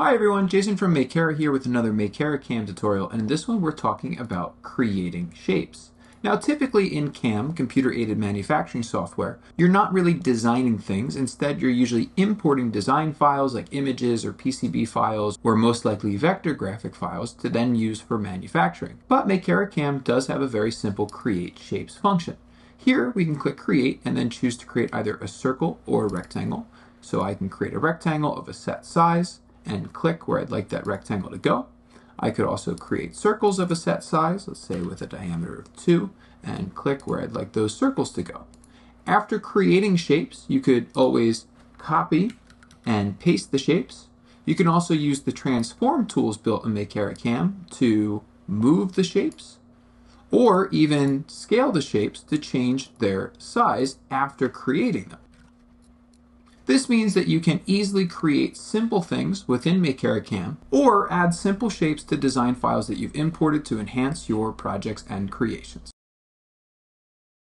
Hi everyone, Jason from Makera here with another Makera CAM tutorial, and in this one we're talking about creating shapes. Now typically in CAM, computer-aided manufacturing software, you're not really designing things. Instead, you're usually importing design files like images or PCB files, or most likely vector graphic files, to then use for manufacturing. But Makera CAM does have a very simple create shapes function. Here we can click create and then choose to create either a circle or a rectangle. So I can create a rectangle of a set size and click where I'd like that rectangle to go. I could also create circles of a set size, let's say with a diameter of 2, and click where I'd like those circles to go. After creating shapes, you could always copy and paste the shapes. You can also use the transform tools built in Makera CAM to move the shapes, or even scale the shapes to change their size after creating them. This means that you can easily create simple things within Makera CAM or add simple shapes to design files that you've imported to enhance your projects and creations.